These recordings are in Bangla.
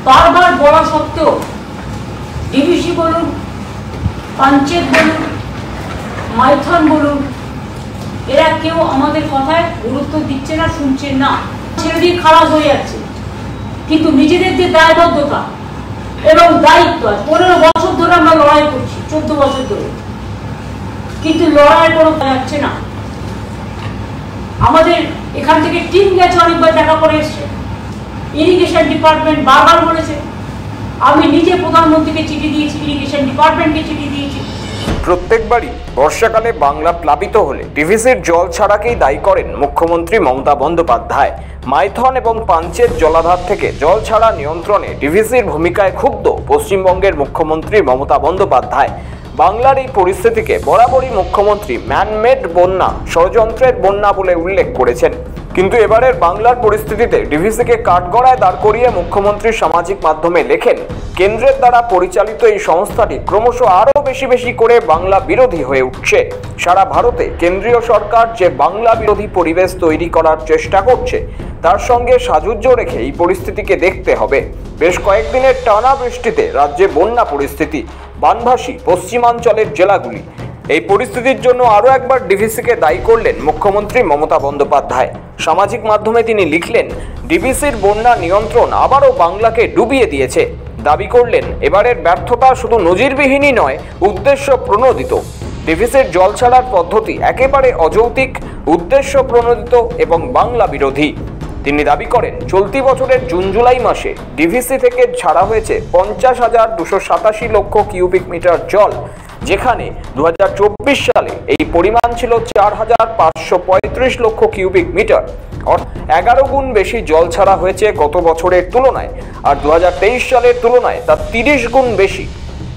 বারবার বলা সত্ত্বেও ডিভিসি বলুন, পঞ্চায়েত বলুন, মাইথন বলুন, এরা কেউ আমাদের কথায় গুরুত্ব দিচ্ছে না, শুনছেন না, ছেড়ে দিয়ে খারাপ হয়ে যাচ্ছে। কিন্তু নিজেদের যে দায়বদ্ধতা এবং দায়িত্ব, 15 বছর ধরে আমরা লড়াই করছি, 14 বছর ধরে, কিন্তু লড়াইয়ের কোনো যাচ্ছে না। আমাদের এখান থেকে টিম গেছে, অনেকবার দেখা করে এসছে, ইরিগেশন ডিপার্টমেন্ট বারবার বলেছে, আমি নিজে প্রধানমন্ত্রীকে চিঠি দিয়েছি, ইরিগেশন ডিপার্টমেন্টকে চিঠি দিয়েছি। প্রত্যেকবারই বর্ষাকালে বাংলা প্লাবিত হলে ডিভিসির জল ছাড়াকেই দায়ী করেন মুখ্যমন্ত্রী মমতা বন্দ্যোপাধ্যায়। মাইথন এবং পাঞ্চেত জলাধার থেকে জল ছাড়া নিয়ন্ত্রণে ডিভিসির ভূমিকায় ক্ষুব্ধ পশ্চিমবঙ্গের মুখ্যমন্ত্রী মমতা বন্দ্যোপাধ্যায়। বাংলার এই পরিস্থিতিকে বরাবরই মুখ্যমন্ত্রী ম্যানমেড বন্যা, ষড়যন্ত্রের বন্যা বলে উল্লেখ করেছেন। কিন্তু এবারের বাংলার পরিস্থিতিতে ডিভিসিকে কাঠগড়ায় দাঁড় করিয়ে মুখ্যমন্ত্রী সামাজিক মাধ্যমে লেখেন, কেন্দ্রের দ্বারা পরিচালিত এই সংস্থাটি ক্রমশ আরও বেশি করে বাংলা বিরোধী হয়ে উঠছে। সারা ভারতে কেন্দ্রীয় সরকার যে বাংলা বিরোধী পরিবেশ তৈরি করার চেষ্টা করছে, তার সঙ্গে সাযুজ্য রেখে এই পরিস্থিতিকে দেখতে হবে। বেশ কয়েকদিনের টানা বৃষ্টিতে রাজ্যে বন্যা পরিস্থিতি, বানভাসী পশ্চিমাঞ্চলের জেলাগুলি। এই পরিস্থিতির জন্য আরও একবার ডিভিসিকে দায়ী করলেন মুখ্যমন্ত্রী মমতা বন্দ্যোপাধ্যায়। সামাজিক মাধ্যমে তিনি লিখলেন, ডিভিসির বন্যা নিয়ন্ত্রণ আবারও বাংলাকে ডুবিয়ে দিয়েছে। দাবি করলেন, এবারের ব্যর্থতা শুধু নজিরবিহীনই নয়, উদ্দেশ্য প্রণোদিত। ডিভিসির জল ছাড়ার পদ্ধতি একেবারে অযৌক্তিক, উদ্দেশ্য প্রণোদিত এবং বাংলা বিরোধী। তিনি দাবি করেন, চলতি বছরের জুন-জুলাই মাসে ডিভিসি থেকে ছাড়া হয়েছে 50,287 লক্ষ কিউবিক মিটার জল, যেখানে 2024 সালে এই পরিমাণ ছিল 4,535 লক্ষ কিউবিক মিটার। 11 গুণ বেশি জল ছাড়া হয়েছে গত বছরের তুলনায়, আর 2023 সালের তুলনায় তা 30 গুণ বেশি।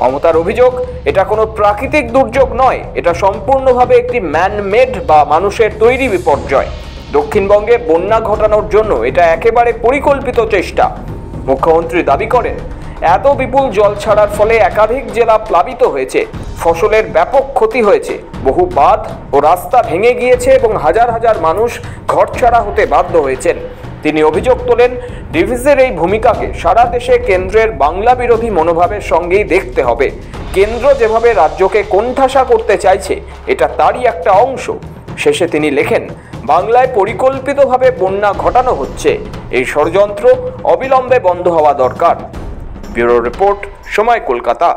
মমতার অভিযোগ, এটা কোনো প্রাকৃতিক দুর্যোগ নয়, এটা সম্পূর্ণভাবে একটি ম্যানমেড বা মানুষের তৈরি বিপর্যয়। দক্ষিণবঙ্গে বন্যা ঘটানোর জন্য এটা একেবারে পরিকল্পিত চেষ্টা। মুখ্যমন্ত্রী দাবি করেন, এত বিপুল জল ছাড়ার ফলে একাধিক জেলা প্লাবিত হয়েছে, ফসলের ব্যাপক ক্ষতি হয়েছে, বহু বাঁধ ও রাস্তা ভেঙে গিয়েছে এবং হাজার হাজার মানুষ ঘরছাড়া হতে বাধ্য হয়েছেন। তিনি অভিযোগ তোলেন, ডিভিসির এই ভূমিকাকে সারা দেশে কেন্দ্রের বাংলা বিরোধী মনোভাবের সঙ্গেই দেখতে হবে। কেন্দ্র যেভাবে রাজ্যকে কোণঠাসা করতে চাইছে, এটা তারই একটা অংশ। শেষে তিনি লেখেন, বাংলায় পরিকল্পিতভাবে বন্যা ঘটানো হচ্ছে, এই ষড়যন্ত্র অবিলম্বে বন্ধ হওয়া দরকার। ব্যুরো রিপোর্ট, সময়, কলকাতা।